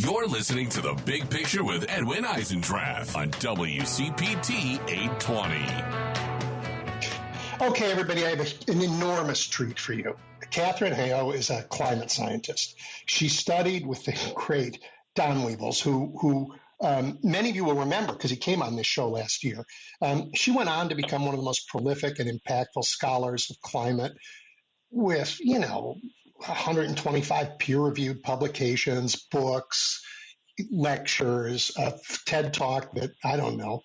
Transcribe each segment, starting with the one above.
You're listening to The Big Picture with Edwin Eisendrath on WCPT 820. Okay, everybody, I have an enormous treat for you. Katharine Hayhoe is a climate scientist. She studied with the great Don Weebles, who many of you will remember because he came on this show last year. She went on to become one of the most prolific and impactful scholars of climate with, 125 peer-reviewed publications, books, lectures, a TED Talk that, I don't know,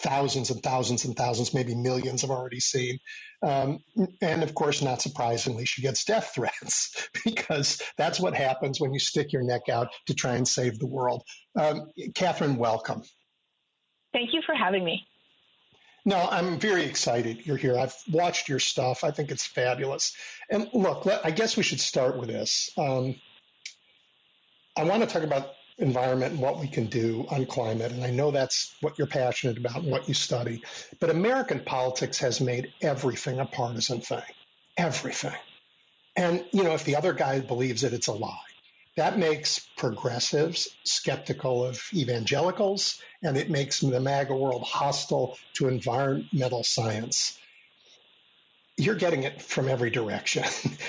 thousands and thousands and thousands, maybe millions have already seen. And of course, not surprisingly, she gets death threats because that's what happens when you stick your neck out to try and save the world. Katharine, welcome. Thank you for having me. No, I'm very excited you're here. I've watched your stuff. I think it's fabulous. And look, I guess we should start with this. I want to talk about environment and what we can do on climate, and I know that's what you're passionate about and what you study. But American politics has made everything a partisan thing. Everything. And, if the other guy believes it, it's a lie. That makes progressives skeptical of evangelicals, and it makes the MAGA world hostile to environmental science. You're getting it from every direction.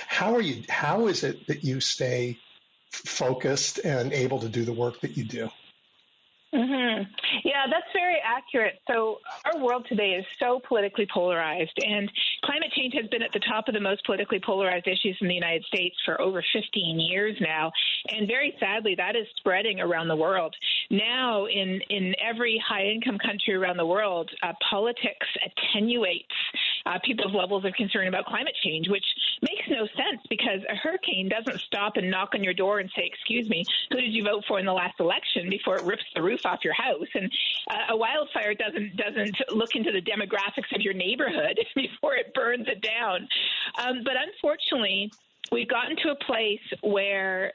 How is it that you stay focused and able to do the work that you do? Mm-hmm. Yeah, that's very accurate. So our world today is so politically polarized, and climate change has been at the top of the most politically polarized issues in the United States for over 15 years now. And very sadly, that is spreading around the world. Now, in every high-income country around the world, politics attenuates people's levels of concern about climate change, which makes no sense because a hurricane doesn't stop and knock on your door and say, "Excuse me, who did you vote for in the last election?" before it rips the roof off your house. And a wildfire doesn't look into the demographics of your neighborhood before it burns it down. But unfortunately, we've gotten to a place where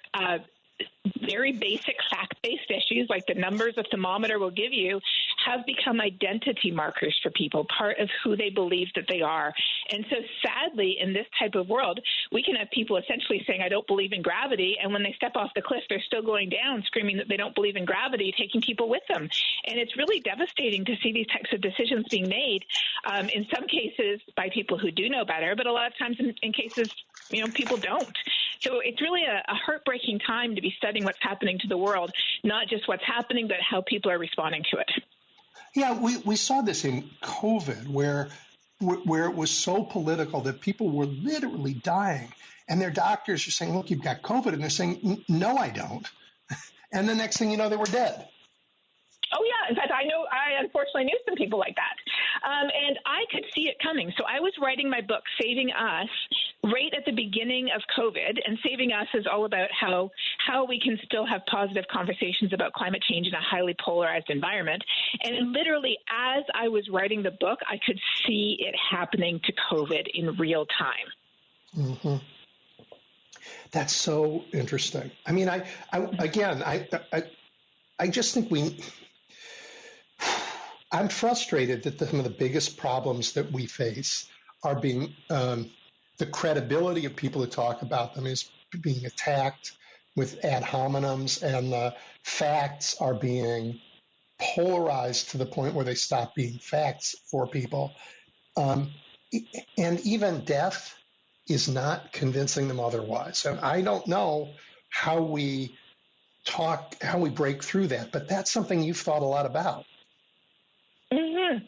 very basic fact-based issues like the numbers a thermometer will give you have become identity markers for people, part of who they believe that they are. And so sadly, in this type of world, we can have people essentially saying, "I don't believe in gravity," and when they step off the cliff, they're still going down, screaming that they don't believe in gravity, taking people with them. And it's really devastating to see these types of decisions being made, in some cases by people who do know better, but a lot of times in cases, people don't. So it's really a heartbreaking time to be studying what's happening to the world, not just what's happening, but how people are responding to it. Yeah, we saw this in COVID where it was so political that people were literally dying. And their doctors are saying, "Look, you've got COVID." And they're saying, "No, I don't." And the next thing you know, they were dead. Oh, yeah. In fact, I unfortunately knew some people like that. And I could see it coming. So I was writing my book, Saving Us, right at the beginning of COVID. And Saving Us is all about how we can still have positive conversations about climate change in a highly polarized environment. And literally, as I was writing the book, I could see it happening to COVID in real time. Mm-hmm. That's so interesting. I mean, I just think I'm frustrated that some of the biggest problems that we face are being the credibility of people who talk about them is being attacked with ad hominems, and the facts are being polarized to the point where they stop being facts for people. And even death is not convincing them otherwise. And I don't know how we break through that, but that's something you've thought a lot about. Mm-hmm.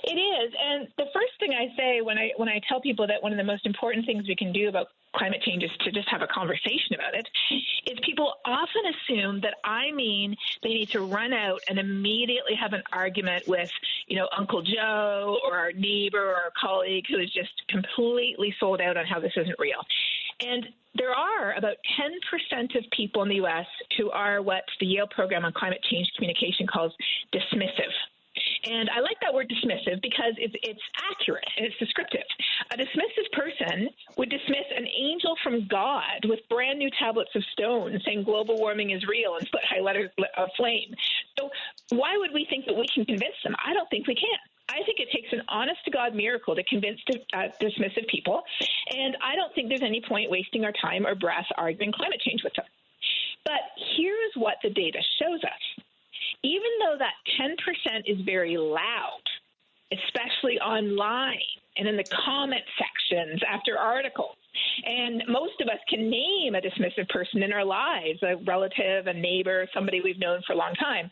It is. And the first thing I say when I tell people that one of the most important things we can do about climate change is to just have a conversation about it, is people often assume that I mean they need to run out and immediately have an argument with, Uncle Joe or our neighbor or our colleague who is just completely sold out on how this isn't real. And there are about 10% of people in the U.S. who are what the Yale Program on Climate Change Communication calls dismissive. And I like that word dismissive because it's accurate and it's descriptive. A dismissive person would dismiss an angel from God with brand new tablets of stone saying global warming is real and split high letters of flame. So why would we think that we can convince them? I don't think we can. I think it takes an honest-to-God miracle to convince dismissive people, and I don't think there's any point wasting our time or breath arguing climate change with them. But here's what the data shows us. Even though that 10% is very loud, especially online and in the comment sections after articles, and most of us can name a dismissive person in our lives, a relative, a neighbor, somebody we've known for a long time,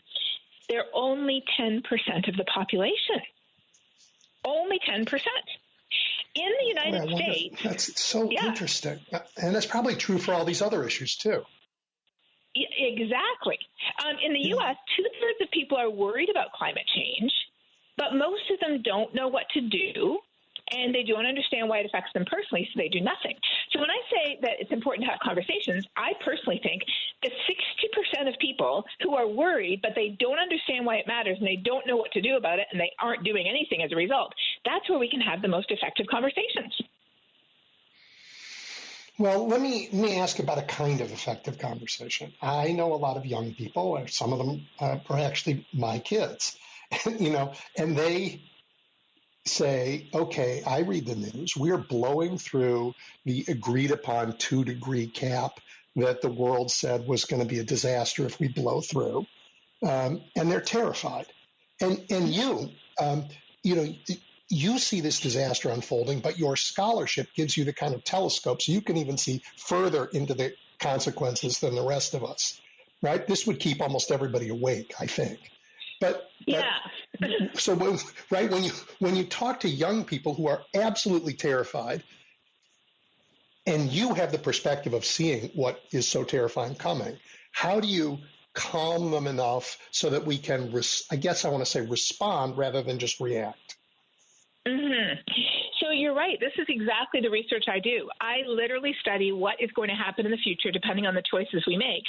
they're only 10% of the population. Only 10%. In the United States. That's so interesting. And that's probably true for all these other issues, too. Exactly. In the U.S., 2/3 of people are worried about climate change, but most of them don't know what to do, and they don't understand why it affects them personally, so they do nothing. So when I say that it's important to have conversations, I personally think that 60% of people who are worried, but they don't understand why it matters, and they don't know what to do about it, and they aren't doing anything as a result, that's where we can have the most effective conversations. Well, let me ask about a kind of effective conversation. I know a lot of young people, and some of them are actually my kids, and they say, okay, I read the news. We're blowing through the agreed upon 2-degree cap that the world said was going to be a disaster if we blow through. And they're terrified. And you see this disaster unfolding, but your scholarship gives you the kind of telescope so you can even see further into the consequences than the rest of us, right? This would keep almost everybody awake, I think. But so when you talk to young people who are absolutely terrified, and you have the perspective of seeing what is so terrifying coming, how do you calm them enough so that we can, respond rather than just react? Mm-hmm. So you're right. This is exactly the research I do. I literally study what is going to happen in the future depending on the choices we make.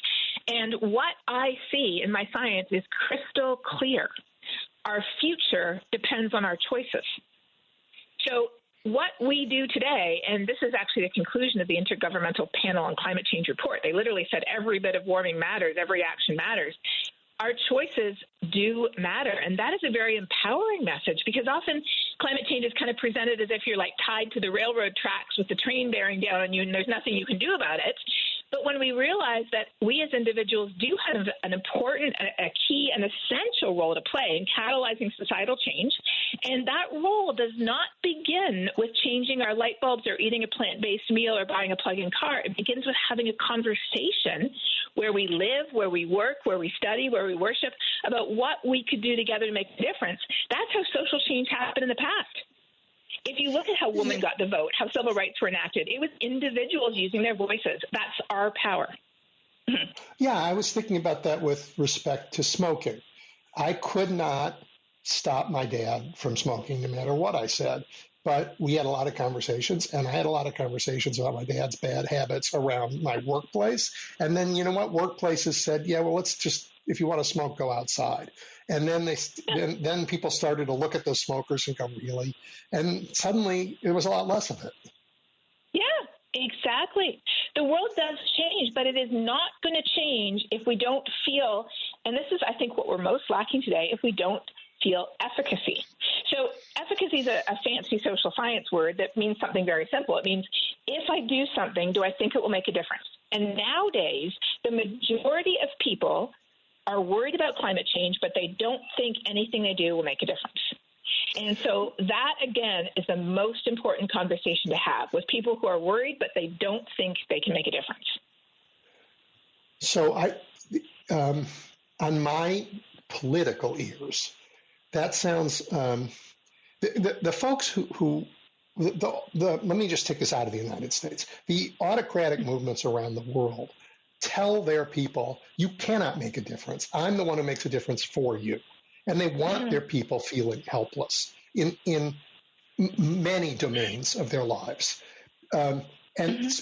And what I see in my science is crystal clear. Our future depends on our choices. So what we do today, and this is actually the conclusion of the Intergovernmental Panel on Climate Change report. They literally said every bit of warming matters, every action matters. Our choices do matter, and that is a very empowering message because often climate change is kind of presented as if you're like tied to the railroad tracks with the train bearing down on you and there's nothing you can do about it. But when we realize that we as individuals do have an important, a key, an essential role to play in catalyzing societal change, and that role does not begin with changing our light bulbs or eating a plant-based meal or buying a plug-in car. It begins with having a conversation where we live, where we work, where we study, where we worship, about what we could do together to make a difference. That's how social change happened in the past. If you look at how women got the vote, how civil rights were enacted, it was individuals using their voices. That's our power. Yeah, I was thinking about that with respect to smoking. I could not stop my dad from smoking no matter what I said. But we had a lot of conversations, and I had a lot of conversations about my dad's bad habits around my workplace. And then, you know what? Workplaces said, yeah, well, let's just, if you want to smoke, go outside. And then then people started to look at those smokers and go, really? And suddenly it was a lot less of it. Yeah, exactly. The world does change, but it is not going to change if we don't feel, and this is, I think, what we're most lacking today, if we don't feel efficacy. So efficacy is a fancy social science word that means something very simple. It means if I do something, do I think it will make a difference? And nowadays, the majority of people are worried about climate change, but they don't think anything they do will make a difference. And so that, again, is the most important conversation to have with people who are worried, but they don't think they can make a difference. So on my political ears, that sounds the folks who let me just take this out of the United States. The autocratic movements around the world tell their people, you cannot make a difference. I'm the one who makes a difference for you. And they want their people feeling helpless in many domains of their lives. And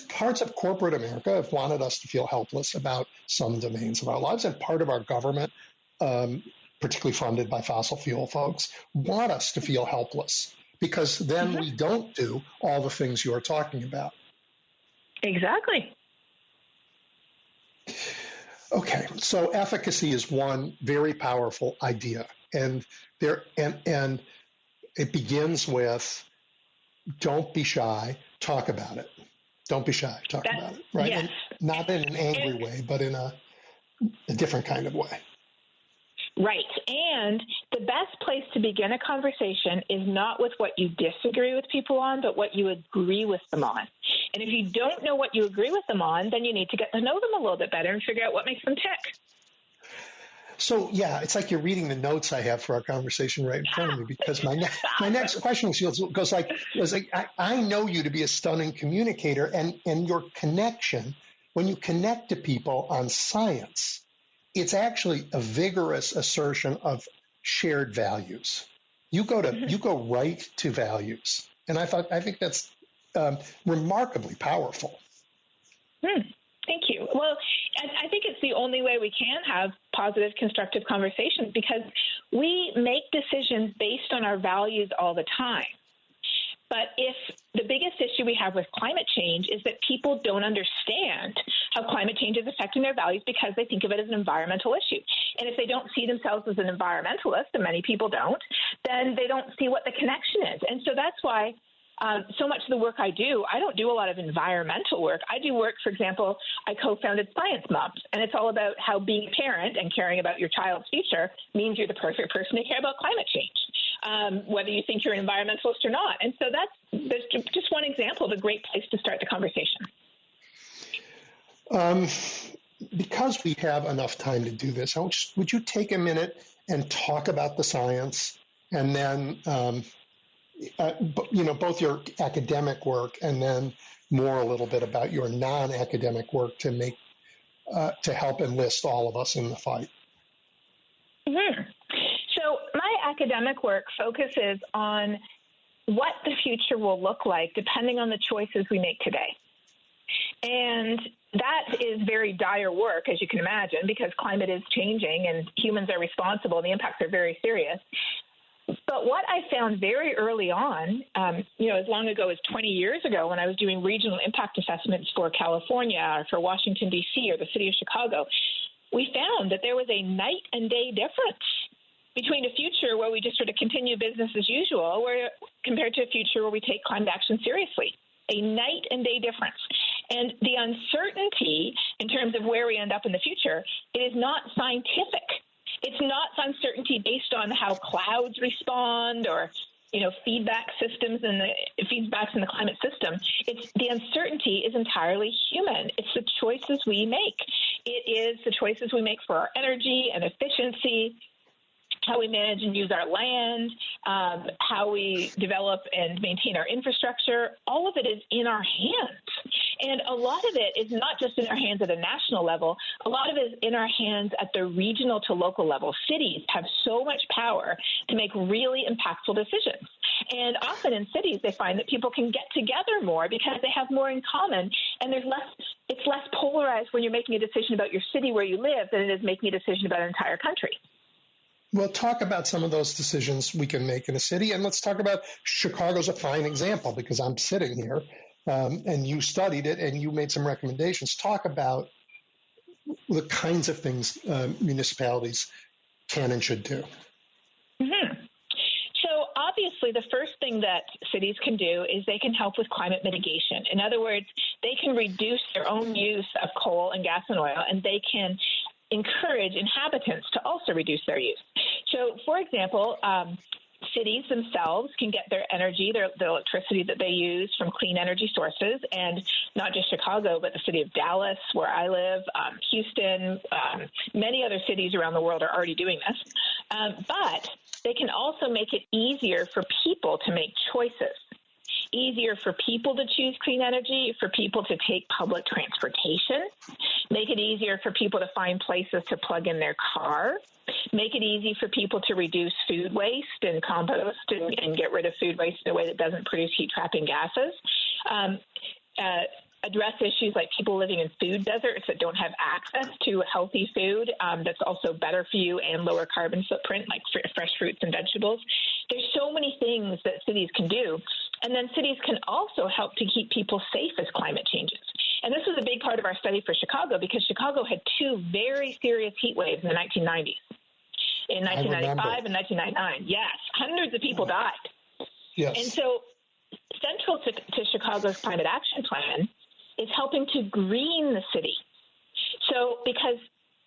parts of corporate America have wanted us to feel helpless about some domains of our lives, and part of our government, particularly funded by fossil fuel folks, want us to feel helpless because then we don't do all the things you're talking about. Exactly. Okay, so efficacy is one very powerful idea, and it begins with don't be shy, talk about it. Don't be shy, talk about it, right? Yes. And not in an angry way, but in a a different kind of way. Right. And the best place to begin a conversation is not with what you disagree with people on, but what you agree with them on. And if you don't know what you agree with them on, then you need to get to know them a little bit better and figure out what makes them tick. So, yeah, it's like you're reading the notes I have for our conversation right in front of me, because my next question goes like, I know you to be a stunning communicator, and your connection, when you connect to people on science, it's actually a vigorous assertion of shared values. You go right to values, and I think that's remarkably powerful. Thank you. Well, I think it's the only way we can have positive, constructive conversations, because we make decisions based on our values all the time. But if the biggest issue we have with climate change is that people don't understand how climate change is affecting their values because they think of it as an environmental issue. And if they don't see themselves as an environmentalist, and many people don't, then they don't see what the connection is. And so that's why so much of the work I don't do a lot of environmental work. I do work, for example, I co-founded Science Moms, and it's all about how being a parent and caring about your child's future means you're the perfect person to care about climate change, whether you think you're an environmentalist or not. And so that's just one example of a great place to start the conversation. Because we have enough time to do this, would you take a minute and talk about the science, and then both your academic work and then more a little bit about your non-academic work to help enlist all of us in the fight? Mm-hmm. So my academic work focuses on what the future will look like depending on the choices we make today. And that is very dire work, as you can imagine, because climate is changing and humans are responsible and the impacts are very serious. But what I found very early on, as long ago as 20 years ago, when I was doing regional impact assessments for California or for Washington, D.C. or the city of Chicago, we found that there was a night and day difference between a future where we just sort of continue business as usual compared to a future where we take climate action seriously. A night and day difference. And the uncertainty in terms of where we end up in the future, it is not scientific. It's not uncertainty based on how clouds respond or, feedback systems and the feedbacks in the climate system. It's the uncertainty is entirely human. It's the choices we make. It is the choices we make for our energy and efficiency, how we manage and use our land, how we develop and maintain our infrastructure. All of it is in our hands. And a lot of it is not just in our hands at a national level. A lot of it is in our hands at the regional to local level. Cities have so much power to make really impactful decisions. And often in cities, they find that people can get together more because they have more in common. And it's less polarized when you're making a decision about your city where you live than it is making a decision about an entire country. Well, talk about some of those decisions we can make in a city. And let's talk about Chicago's a fine example, because I'm sitting here and you studied it and you made some recommendations. Talk about the kinds of things municipalities can and should do. Mm-hmm. So obviously, the first thing that cities can do is they can help with climate mitigation. In other words, they can reduce their own use of coal and gas and oil, and they can encourage inhabitants to also reduce their use. So, for example, cities themselves can get their energy, the electricity that they use from clean energy sources, and not just Chicago, but the city of Dallas, where I live, Houston, many other cities around the world are already doing this. But they can also make it easier for people to make choices. Easier for people to choose clean energy, for people to take public transportation, make it easier for people to find places to plug in their car, make it easy for people to reduce food waste and compost and get rid of food waste in a way that doesn't produce heat-trapping gases, address issues like people living in food deserts that don't have access to healthy food that's also better for you and lower carbon footprint, like fresh fruits and vegetables. There's so many things that cities can do. And then cities can also help to keep people safe as climate changes. And this was a big part of our study for Chicago, because Chicago had two very serious heat waves in the 1990s. In 1995 and 1999. Yes, hundreds of people died. Yes. And so central to Chicago's climate action plan is helping to green the city. So because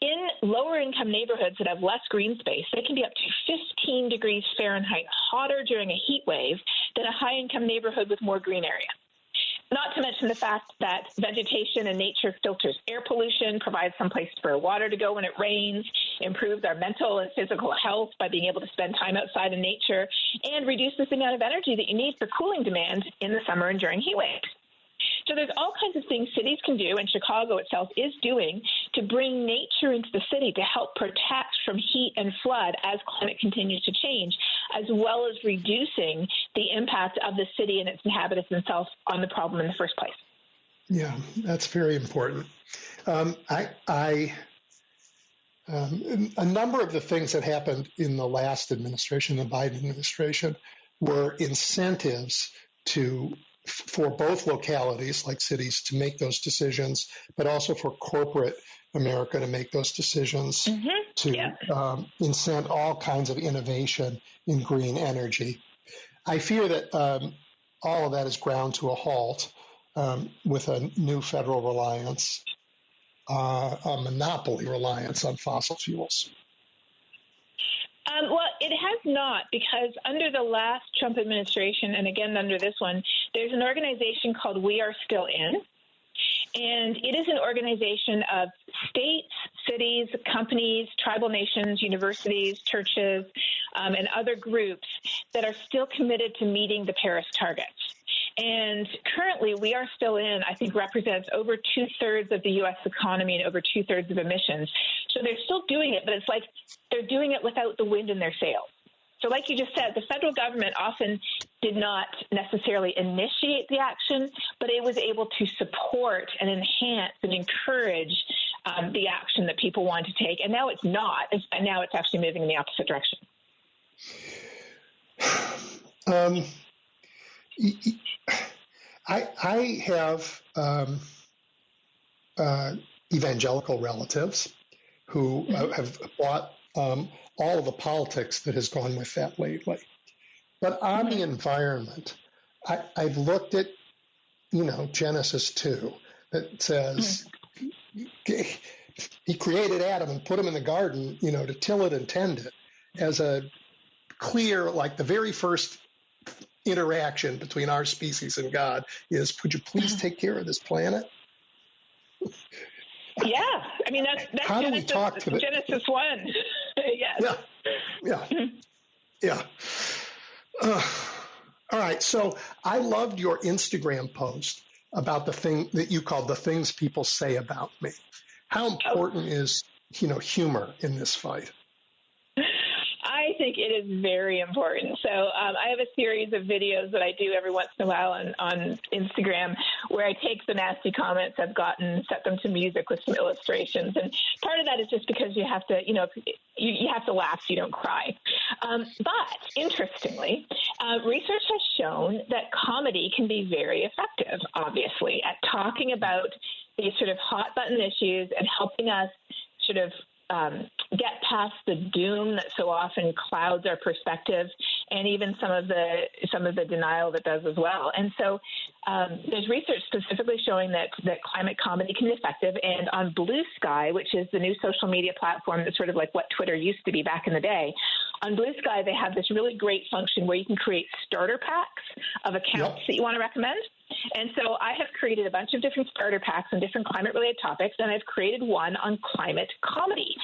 in lower income neighborhoods that have less green space, they can be up to 15 degrees Fahrenheit hotter during a heat wave than a high income neighborhood with more green area. Not to mention the fact that vegetation and nature filters air pollution, provides some place for water to go when it rains, improves our mental and physical health by being able to spend time outside in nature, and reduces the amount of energy that you need for cooling demand in the summer and during heat waves. So there's all kinds of things cities can do, and Chicago itself is doing, to bring nature into the city to help protect from heat and flood as climate continues to change, as well as reducing the impact of the city and its inhabitants themselves on the problem in the first place. Yeah, that's very important. A number of the things that happened in the last administration, the Biden administration, were incentives for both localities, like cities, to make those decisions, but also for corporate America to make those decisions to incent all kinds of innovation in green energy. I fear that all of that is ground to a halt with a new federal reliance, a monopoly reliance on fossil fuels. Well, it has not, because under the last Trump administration, and again under this one, there's an organization called We Are Still In, and it is an organization of states, cities, companies, tribal nations, universities, churches, and other groups that are still committed to meeting the Paris targets. And currently, We Are Still In, I think, represents over 2/3 of the U.S. economy and over 2/3 of emissions. So they're still doing it, but it's like they're doing it without the wind in their sails. So like you just said, the federal government often did not necessarily initiate the action, but it was able to support and enhance and encourage the action that people wanted to take. And now it's not. And now it's actually moving in the opposite direction. I have evangelical relatives who have bought all of the politics that has gone with that lately. But on the environment, I've looked at, Genesis 2 that says he created Adam and put him in the garden, to till it and tend it, as a clear, like the very first interaction between our species and God is, would you please take care of this planet? Yeah, I mean, that's how Genesis, do we talk to Genesis 1. Yes. Yeah. All right. So I loved your Instagram post about the thing that you called the things people say about me. How important is, humor in this fight? I think it is very important. So I have a series of videos that I do every once in a while on Instagram where I take the nasty comments I've gotten, set them to music with some illustrations. And part of that is just because you have to, you have to laugh so you don't cry. But interestingly, research has shown that comedy can be very effective, obviously, at talking about these sort of hot button issues and helping us sort of get past the doom that so often clouds our perspective, and even some of the denial that does as well. And so there's research specifically showing that climate comedy can be effective. And on Blue Sky, which is the new social media platform that's sort of like what Twitter used to be back in the day, on Blue Sky they have this really great function where you can create starter packs of accounts that you want to recommend. And so I have created a bunch of different starter packs on different climate-related topics, and I've created one on climate comedy.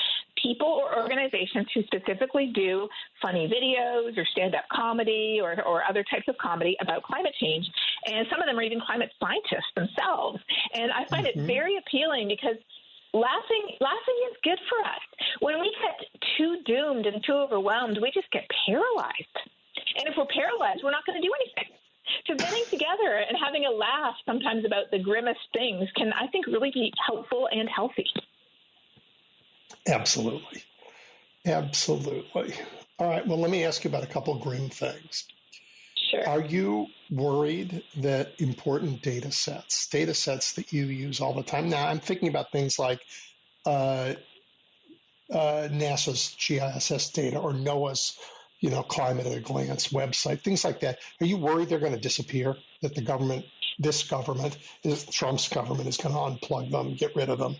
People or organizations who specifically do funny videos or stand-up comedy or other types of comedy about climate change. And some of them are even climate scientists themselves. And I find it very appealing because laughing is good for us. When we get too doomed and too overwhelmed, we just get paralyzed. And if we're paralyzed, we're not going to do anything. So getting together and having a laugh sometimes about the grimmest things can, I think, really be helpful and healthy. Absolutely. All right. Well, let me ask you about a couple of grim things. Sure. Are you worried that important data sets that you use all the time? Now, I'm thinking about things like NASA's GISS data or NOAA's Climate at a Glance website, things like that. Are you worried they're going to disappear, that the government, Trump's government, is going to unplug them, get rid of them?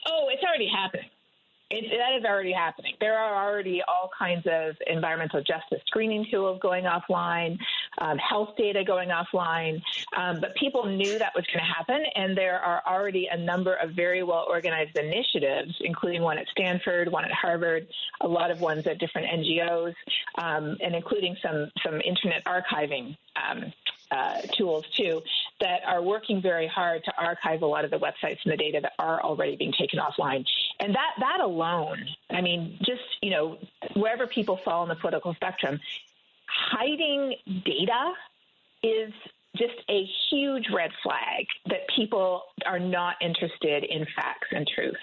Oh, it's already already happening. That is already happening. There are already all kinds of environmental justice screening tools going offline, health data going offline, but people knew that was going to happen, and there are already a number of very well-organized initiatives, including one at Stanford, one at Harvard, a lot of ones at different NGOs, and including some internet archiving tools, too, that are working very hard to archive a lot of the websites and the data that are already being taken offline. And that alone, I mean, just, wherever people fall on the political spectrum, hiding data is just a huge red flag that people are not interested in facts and truth.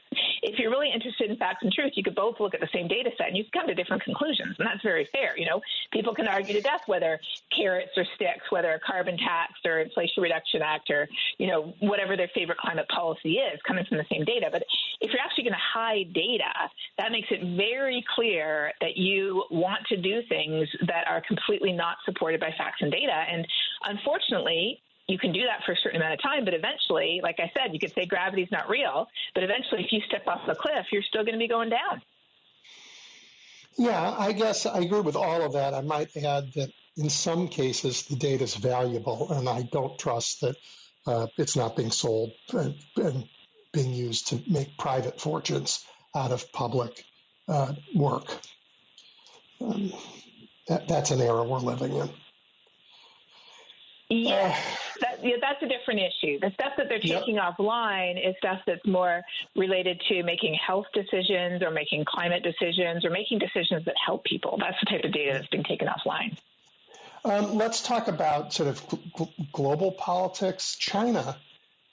If you're really interested in facts and truth, you could both look at the same data set and you can come to different conclusions, and that's very fair. People can argue to death whether carrots or sticks, whether a carbon tax or Inflation Reduction Act or, whatever their favorite climate policy is, coming from the same data. But if you're actually going to hide data, that makes it very clear that you want to do things that are completely not supported by facts and data. And unfortunately, you can do that for a certain amount of time, but eventually, like I said, you could say gravity's not real, but eventually if you step off the cliff, you're still going to be going down. Yeah, I guess I agree with all of that. I might add that in some cases the data is valuable, and I don't trust that it's not being sold and being used to make private fortunes out of public work. That's an era we're living in. Yeah, that's a different issue. The stuff that they're taking offline is stuff that's more related to making health decisions or making climate decisions or making decisions that help people. That's the type of data that's being taken offline. Let's talk about sort of global politics. China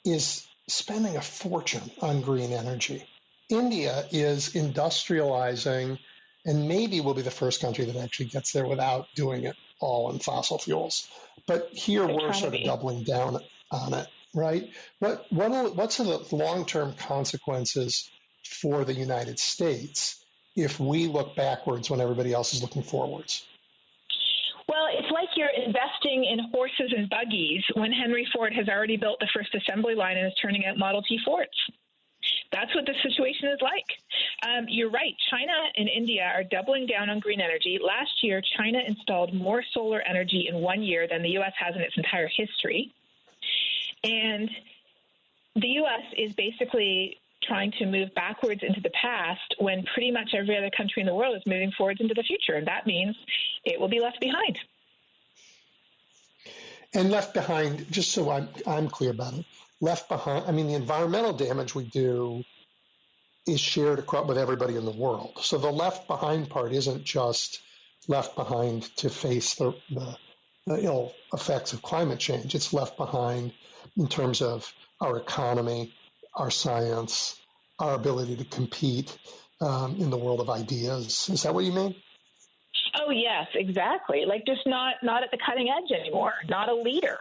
is spending a fortune on green energy. India is industrializing and maybe will be the first country that actually gets there without doing it all in fossil fuels. But here we're sort of doubling down on it, right? What's the long-term consequences for the United States if we look backwards when everybody else is looking forwards? Well, it's like you're investing in horses and buggies when Henry Ford has already built the first assembly line and is turning out Model T Fords. That's what the situation is like. You're right. China and India are doubling down on green energy. Last year, China installed more solar energy in 1 year than the U.S. has in its entire history. And the U.S. is basically trying to move backwards into the past when pretty much every other country in the world is moving forwards into the future. And that means it will be left behind. And left behind, just so I'm clear about it, left behind, I mean, the environmental damage we do is shared across with everybody in the world. So the left behind part isn't just left behind to face the ill effects of climate change. It's left behind in terms of our economy, our science, our ability to compete in the world of ideas. Is that what you mean? Oh, yes, exactly. Like just not at the cutting edge anymore, not a leader.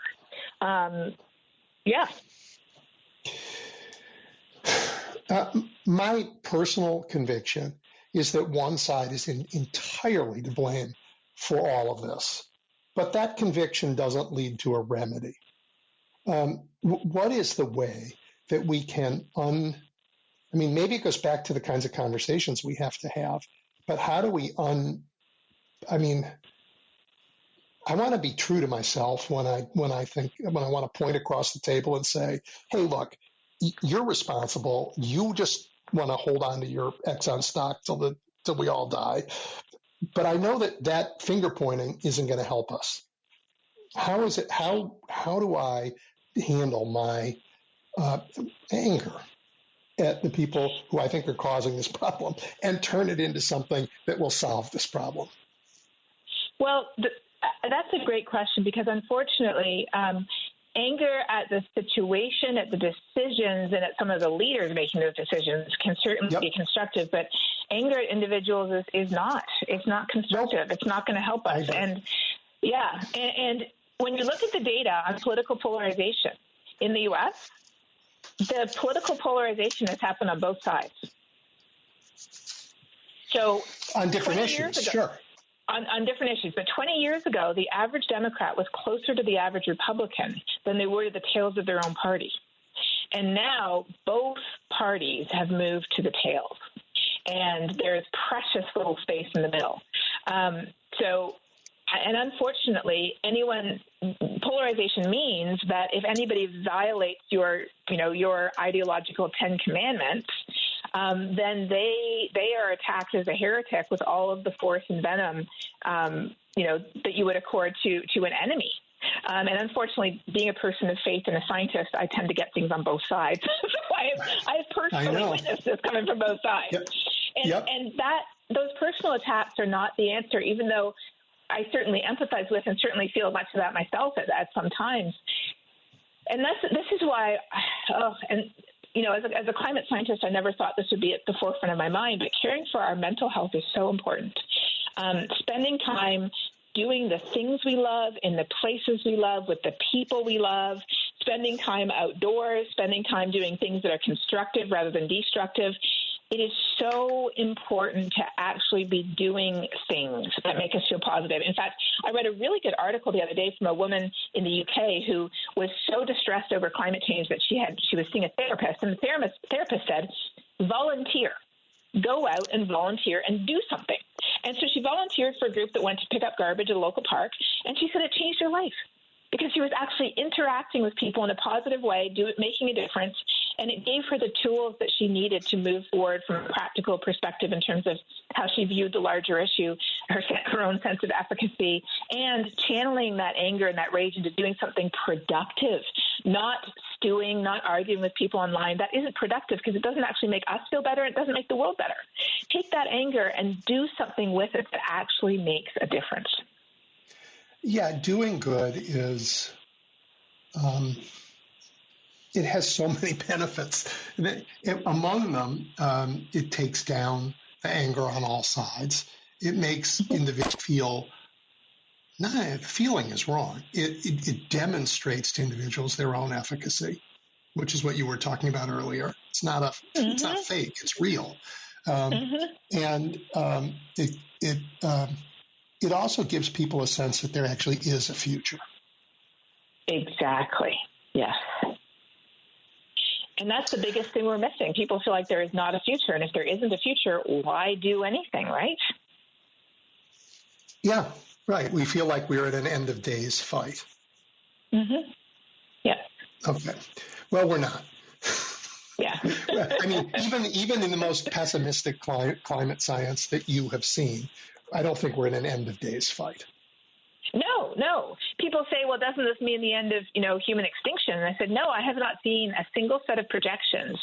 Yeah. My personal conviction is that one side is entirely to blame for all of this, but that conviction doesn't lead to a remedy. What is the way that we can maybe it goes back to the kinds of conversations we have to have, but how do we I want to be true to myself when I want to point across the table and say, hey, look, you're responsible. You just want to hold on to your Exxon stock till we all die. But I know that finger pointing isn't going to help us. How do I handle my anger at the people who I think are causing this problem and turn it into something that will solve this problem? Well, that's a great question because unfortunately, anger at the situation, at the decisions, and at some of the leaders making those decisions can certainly be constructive, but anger at individuals is not. It's not constructive. Nope. It's not going to help us. And when you look at the data on political polarization in the U.S., the political polarization has happened on both sides. So on different issues, sure. On different issues. But 20 years ago, the average Democrat was closer to the average Republican than they were to the tails of their own party. And now both parties have moved to the tails, and there's precious little space in the middle. And unfortunately, polarization means that if anybody violates your ideological 10 Commandments, then they are attacked as a heretic with all of the force and venom, that you would accord to an enemy. And unfortunately, being a person of faith and a scientist, I tend to get things on both sides. So I have personally witnessed this coming from both sides. Yep. And those personal attacks are not the answer, even though I certainly empathize with and certainly feel much of that myself at some times. And this is why, as a climate scientist, I never thought this would be at the forefront of my mind, but caring for our mental health is so important. Spending time doing the things we love in the places we love with the people we love, spending time outdoors, spending time doing things that are constructive rather than destructive. It is so important to actually be doing things that make us feel positive. In fact, I read a really good article the other day from a woman in the UK who was so distressed over climate change that she was seeing a therapist, and the therapist said, volunteer. Go out and volunteer and do something. And so she volunteered for a group that went to pick up garbage at a local park, and she said it changed her life because she was actually interacting with people in a positive way, making a difference, and it gave her the tools that she needed to move forward from a practical perspective in terms of how she viewed the larger issue, her own sense of efficacy, and channeling that anger and that rage into doing something productive, not stewing, not arguing with people online. That isn't productive because it doesn't actually make us feel better. It doesn't make the world better. Take that anger and do something with it that actually makes a difference. Yeah, doing good is, it has so many benefits. Among them, it takes down the anger on all sides. It makes individuals feel, feeling is wrong. It demonstrates to individuals their own efficacy, which is what you were talking about earlier. It's not it's not fake, it's real. And it also gives people a sense that there actually is a future. Exactly. Yes. And that's the biggest thing we're missing. People feel like there is not a future. And if there isn't a future, why do anything, right? Yeah, right. We feel like we're at an end of days fight. Yeah. Okay. Well, we're not. Yeah. I mean, even in the most pessimistic climate science that you have seen, I don't think we're in an end of days fight. No. People say, well, doesn't this mean the end of, human extinction? And I said, no, I have not seen a single set of projections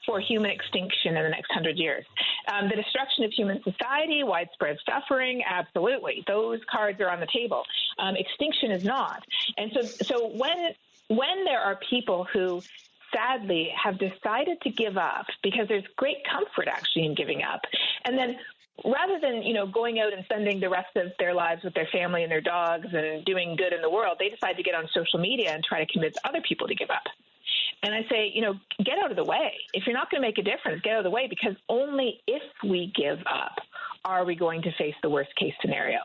for human extinction in the next 100 years. The destruction of human society, widespread suffering, absolutely. Those cards are on the table. Extinction is not. And so when there are people who sadly have decided to give up, because there's great comfort actually in giving up, and then rather than, going out and spending the rest of their lives with their family and their dogs and doing good in the world, they decide to get on social media and try to convince other people to give up. And I say, get out of the way. If you're not going to make a difference, get out of the way, because only if we give up are we going to face the worst case scenario.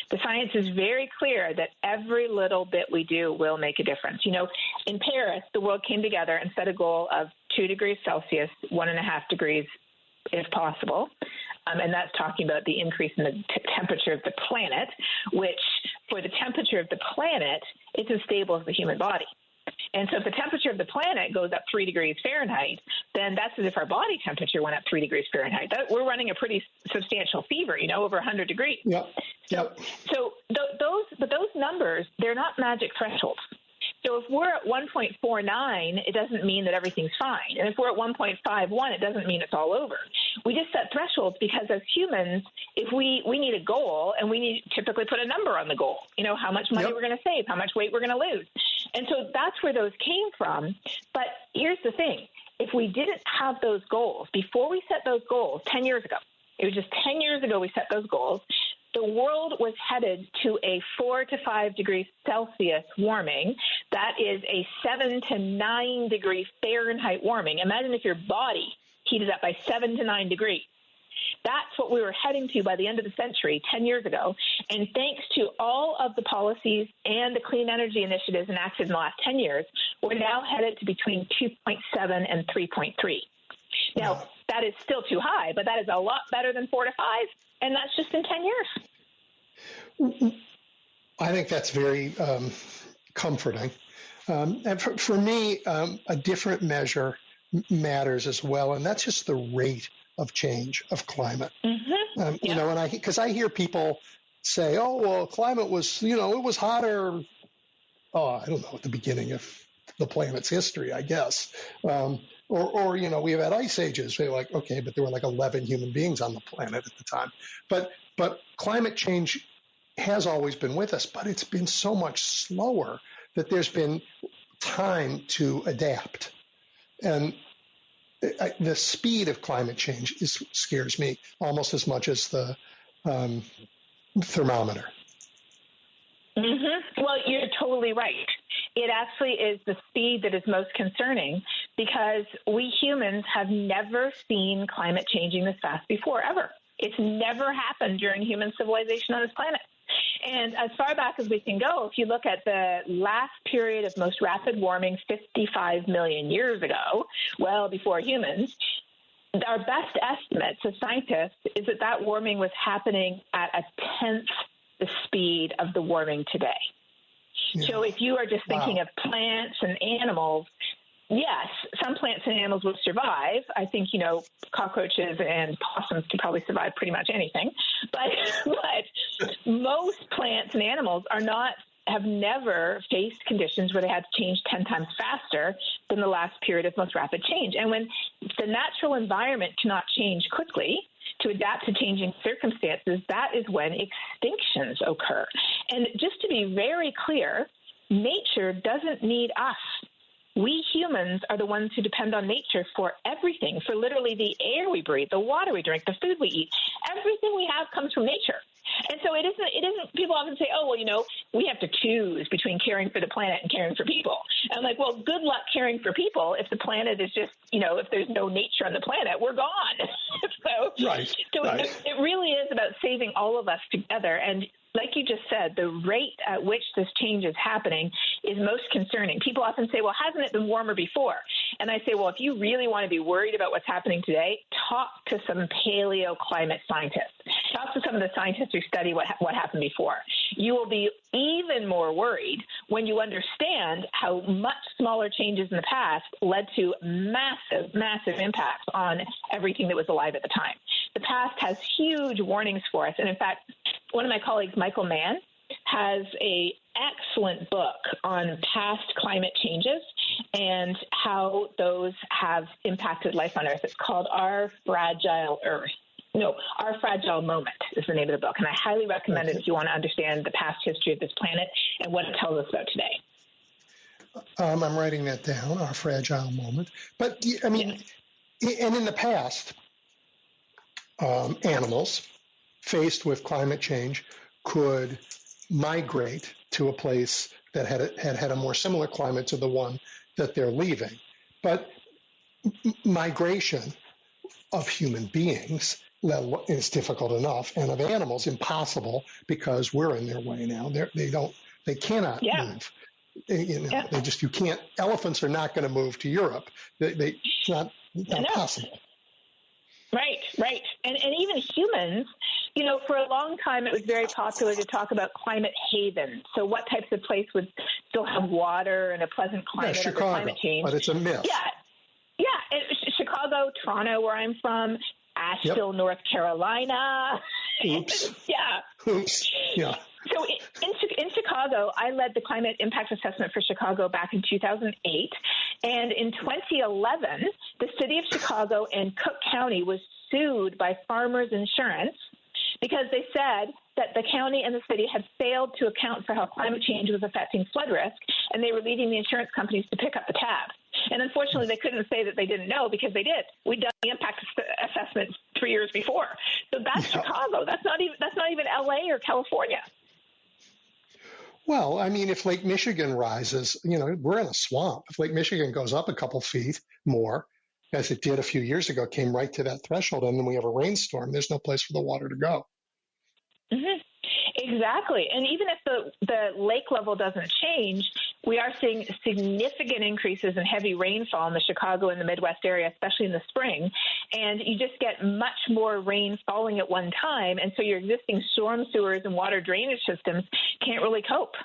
The science is very clear that every little bit we do will make a difference. In Paris, the world came together and set a goal of 2 degrees Celsius, 1.5 degrees if possible. And that's talking about the increase in the temperature of the planet, which for the temperature of the planet, it's as stable as the human body. And so if the temperature of the planet goes up 3 degrees Fahrenheit, then that's as if our body temperature went up 3 degrees Fahrenheit. We're running a pretty substantial fever, over 100 degrees. Yep. So those numbers, they're not magic thresholds. So if we're at 1.49, it doesn't mean that everything's fine. And if we're at 1.51, it doesn't mean it's all over. We just set thresholds because as humans, if we need a goal and we need to typically put a number on the goal, how much money we're going to save, how much weight we're going to lose. And so that's where those came from. But here's the thing. If we didn't have those goals, before we set those goals 10 years ago, it was just 10 years ago we set those goals, the world was headed to a 4 to 5 degrees Celsius warming. That is a 7 to 9 degree Fahrenheit warming. Imagine if your body heated up by 7 to 9 degrees. That's what we were heading to by the end of the century, 10 years ago. And thanks to all of the policies and the clean energy initiatives enacted in the last 10 years, we're now headed to between 2.7 and 3.3. Now, that is still too high, but that is a lot better than 4 to 5, and that's just in 10 years. I think that's very comforting. And for me, a different measure matters as well, and that's just the rate of change of climate. Mm-hmm. You know, and because I hear people say, "Oh, well, climate was, it was hotter." Oh, I don't know, at the beginning of the planet's history, I guess. Or we've had ice ages. They're like, okay, but there were like 11 human beings on the planet at the time. But climate change has always been with us, but it's been so much slower that there's been time to adapt. And the speed of climate change scares me almost as much as the thermometer. Mm-hmm. Well, you're totally right. It actually is the speed that is most concerning because we humans have never seen climate changing this fast before, ever. It's never happened during human civilization on this planet. And as far back as we can go, if you look at the last period of most rapid warming 55 million years ago, well before humans, our best estimates as scientists is that warming was happening at a tenth the speed of the warming today. Yeah. So if you are just thinking of plants and animals, yes, some plants and animals will survive. I think, cockroaches and possums can probably survive pretty much anything. But most plants and animals have never faced conditions where they had to change 10 times faster than the last period of most rapid change. And when the natural environment cannot change quickly to adapt to changing circumstances, that is when extinctions occur. And just to be very clear, nature doesn't need us. We humans are the ones who depend on nature for everything, for literally the air we breathe, the water we drink, the food we eat. Everything we have comes from nature. And so it isn't, people often say, oh, well, we have to choose between caring for the planet and caring for people. And I'm like, well, good luck caring for people if the planet is just, if there's no nature on the planet, we're gone. It really is about saving all of us together. And like you just said, the rate at which this change is happening is most concerning. People often say, well, hasn't it been warmer before? And I say, well, if you really want to be worried about what's happening today, talk to some paleoclimate scientists. Talk to some of the scientists who study what happened before. You will be even more worried when you understand how much smaller changes in the past led to massive, massive impacts on everything that was alive at the time. The past has huge warnings for us. And in fact, one of my colleagues, Michael Mann, has an excellent book on past climate changes and how those have impacted life on Earth. It's called Our Fragile Moment is the name of the book. And I highly recommend it if you want to understand the past history of this planet and what it tells us about today. I'm writing that down, Our Fragile Moment. But, and in the past, animals faced with climate change could migrate to a place that had a more similar climate to the one that they're leaving. But migration of human beings is difficult enough, and of animals impossible because we're in their way now. They cannot move. You can't. Elephants are not going to move to Europe. It's not possible. Right. And even humans, for a long time it was very popular to talk about climate havens. So what types of place would still have water and a pleasant climate under climate change? But it's a myth. Yeah. Chicago, Toronto, where I'm from, Asheville, North Carolina. Oops. Oops. Yeah. So in Chicago, I led the climate impact assessment for Chicago back in 2008. And in 2011, the city of Chicago and Cook County was sued by Farmers Insurance because they said that the county and the city had failed to account for how climate change was affecting flood risk, and they were leaving the insurance companies to pick up the tab. And unfortunately, they couldn't say that they didn't know because they did. We'd done the impact assessment 3 years before. So that's Chicago. That's not even LA or California. Well, I mean, if Lake Michigan rises, we're in a swamp. If Lake Michigan goes up a couple feet more, as it did a few years ago, came right to that threshold, and then we have a rainstorm, there's no place for the water to go. Mm-hmm. Exactly. And even if the lake level doesn't change, we are seeing significant increases in heavy rainfall in the Chicago and the Midwest area, especially in the spring. And you just get much more rain falling at one time. And so your existing storm sewers and water drainage systems can't really cope.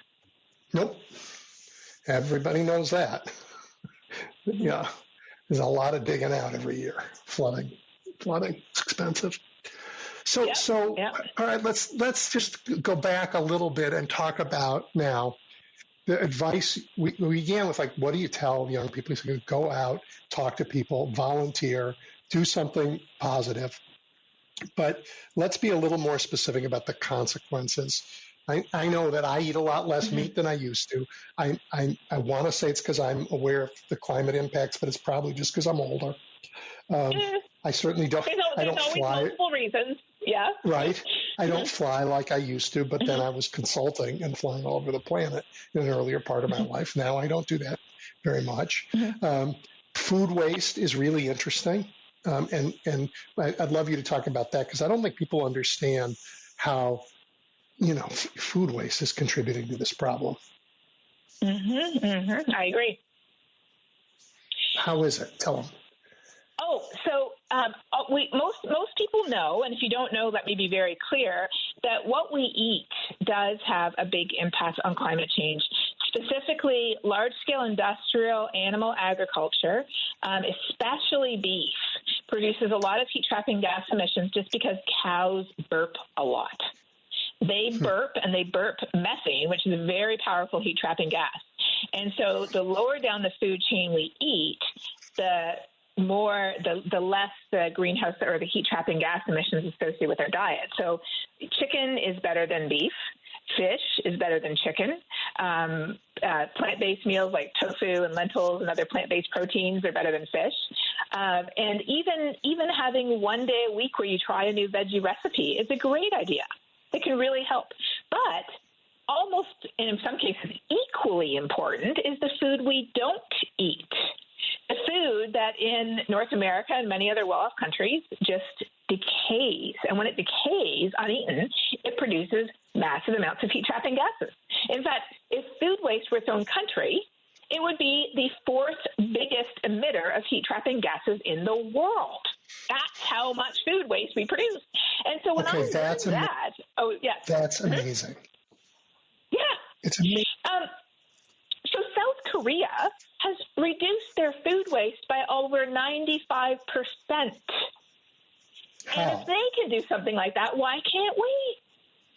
Nope. Everybody knows that. Yeah. There's a lot of digging out every year. Flooding. It's expensive. So, All right, let's just go back a little bit and talk about now the advice. We began with, like, what do you tell young people? So go out, talk to people, volunteer, do something positive. But let's be a little more specific about the consequences. I know that I eat a lot less meat than I used to. I want to say it's because I'm aware of the climate impacts, but it's probably just because I'm older. I certainly don't. I don't fly. Multiple reasons. Yeah. Right. I don't fly like I used to, but then I was consulting and flying all over the planet in an earlier part of my life. Now I don't do that very much. Food waste is really interesting, and I'd love you to talk about that, because I don't think people understand how food waste is contributing to this problem. I agree. How is it? Tell them. So most people know, and if you don't know, let me be very clear, that what we eat does have a big impact on climate change. Specifically, large-scale industrial animal agriculture, especially beef, produces a lot of heat-trapping gas emissions just because cows burp a lot. They burp, and they burp methane, which is a very powerful heat-trapping gas. And so the lower down the food chain we eat, the less the greenhouse or the heat-trapping gas emissions associated with our diet. So chicken is better than beef. Fish is better than chicken. Plant-based meals like tofu and lentils and other plant-based proteins are better than fish. And even having one day a week where you try a new veggie recipe is a great idea. It can really help. But almost, in some cases, equally important is the food we don't eat. The food that in North America and many other well-off countries just decays. And when it decays uneaten, it produces massive amounts of heat-trapping gases. In fact, if food waste were its own country, it would be the fourth biggest emitter of heat-trapping gases in the world. That's how much food waste we produce. And so when I learned that, that's amazing. Yeah. It's amazing. So South Korea has reduced their food waste by over 95%. How? And if they can do something like that, why can't we?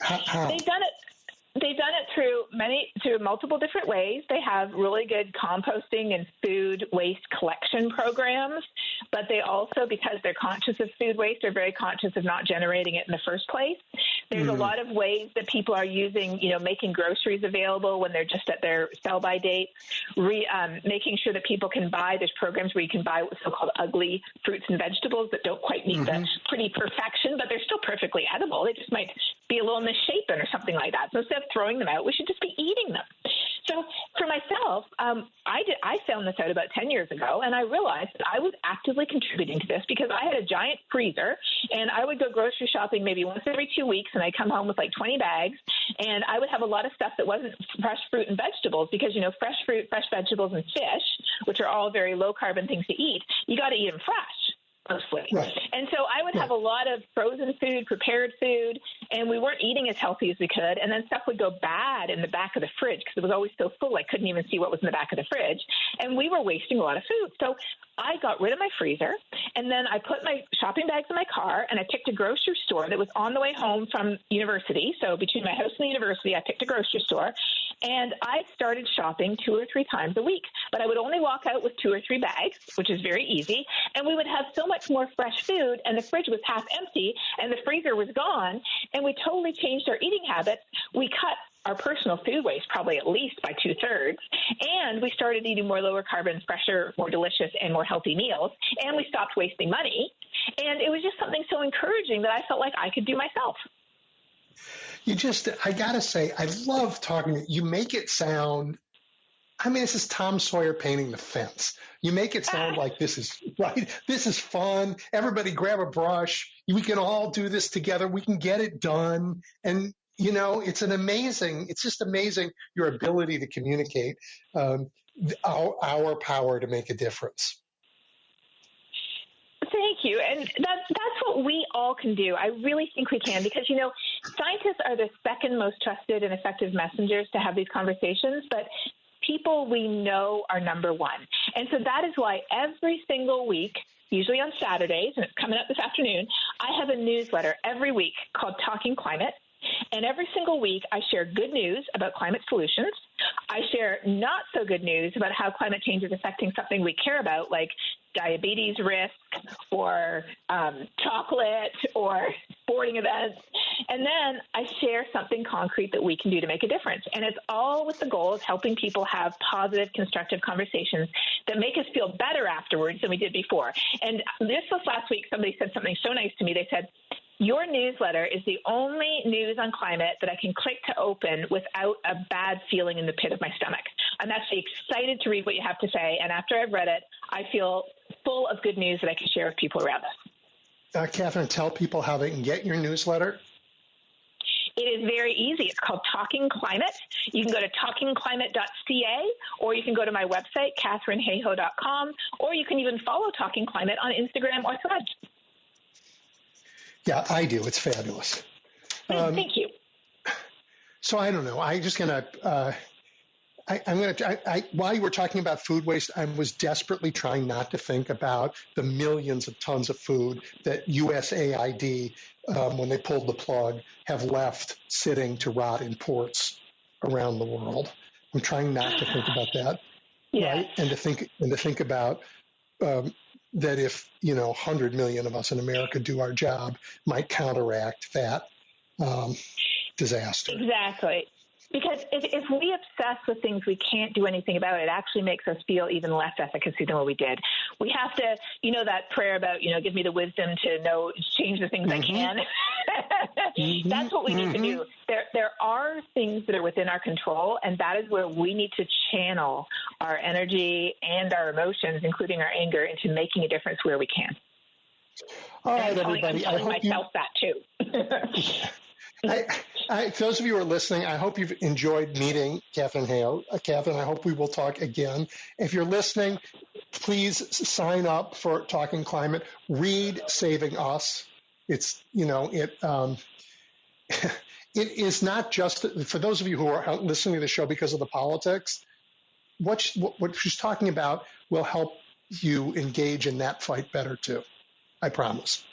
How? They've done it through multiple different ways. They have really good composting and food waste collection programs, but they also, because they're conscious of food waste, are very conscious of not generating it in the first place. There's a lot of ways that people are using, making groceries available when they're just at their sell-by date, making sure that people can buy. There's programs where you can buy so-called ugly fruits and vegetables that don't quite meet the pretty perfection, but they're still perfectly edible. They just might be a little misshapen or something like that. So instead of throwing them out, we should just be eating them. So for myself, I found this out about 10 years ago, and I realized that I was actively contributing to this because I had a giant freezer, and I would go grocery shopping maybe once every 2 weeks, and I'd come home with like 20 bags, and I would have a lot of stuff that wasn't fresh fruit and vegetables because, fresh fruit, fresh vegetables, and fish, which are all very low-carbon things to eat, you got to eat them fresh. Mostly. Right. And so I would have a lot of frozen food, prepared food, and we weren't eating as healthy as we could. And then stuff would go bad in the back of the fridge because it was always so full I couldn't even see what was in the back of the fridge. And we were wasting a lot of food. So I got rid of my freezer, and then I put my shopping bags in my car, and I picked a grocery store that was on the way home from university. So between my house and the university, I picked a grocery store, and I started shopping 2 or 3 times a week. But I would only walk out with 2 or 3 bags, which is very easy, and we would have so much more fresh food, and the fridge was half empty, and the freezer was gone, and we totally changed our eating habits. We cut our personal food waste probably at least by 2/3, and we started eating more lower carbon, fresher, more delicious, and more healthy meals, and we stopped wasting money. And it was just something so encouraging that I felt like I could do myself. I got to say, I love talking. You make it sound, this is Tom Sawyer painting the fence. You make it sound like this is right. This is fun. Everybody grab a brush. We can all do this together. We can get it done. And it's just amazing your ability to communicate, our power to make a difference. Thank you. And that's what we all can do. I really think we can because, scientists are the second most trusted and effective messengers to have these conversations, but people we know are number one. And so that is why every single week, usually on Saturdays, and it's coming up this afternoon, I have a newsletter every week called Talking Climate. And every single week, I share good news about climate solutions. I share not so good news about how climate change is affecting something we care about, like diabetes risk or chocolate or sporting events. And then I share something concrete that we can do to make a difference. And it's all with the goal of helping people have positive, constructive conversations that make us feel better afterwards than we did before. And this was last week, somebody said something so nice to me. They said, your newsletter is the only news on climate that I can click to open without a bad feeling in the pit of my stomach. I'm actually excited to read what you have to say, and after I've read it, I feel full of good news that I can share with people around us. Katharine, tell people how they can get your newsletter. It is very easy. It's called Talking Climate. You can go to talkingclimate.ca, or you can go to my website, KatharineHayhoe.com, or you can even follow Talking Climate on Instagram or Threads. Yeah, I do. It's fabulous. Thank you. So I don't know. I'm going to, while you were talking about food waste, I was desperately trying not to think about the millions of tons of food that USAID, when they pulled the plug, have left sitting to rot in ports around the world. I'm trying not to think about that. Yeah. Right? And to think about, that if 100 million of us in America do our job, might counteract that disaster. Exactly. Because if we obsess with things we can't do anything about, it actually makes us feel even less efficacy than what we did. We have to, that prayer about, give me the wisdom to change the things I can. That's what we need to do. There are things that are within our control, and that is where we need to channel our energy and our emotions, including our anger, into making a difference where we can. All right, everybody. I'm telling myself that too. For those of you who are listening, I hope you've enjoyed meeting Katharine Hayhoe. Katharine, I hope we will talk again. If you're listening, please sign up for Talking Climate. Read Saving Us. It's, it is not just, for those of you who are listening to the show because of the politics, what she's talking about will help you engage in that fight better too. I promise.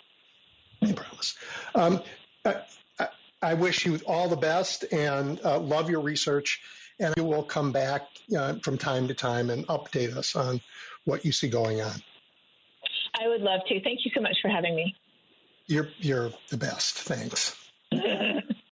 I wish you all the best and love your research, and you will come back from time to time and update us on what you see going on. I would love to. Thank you so much for having me. You're the best. Thanks.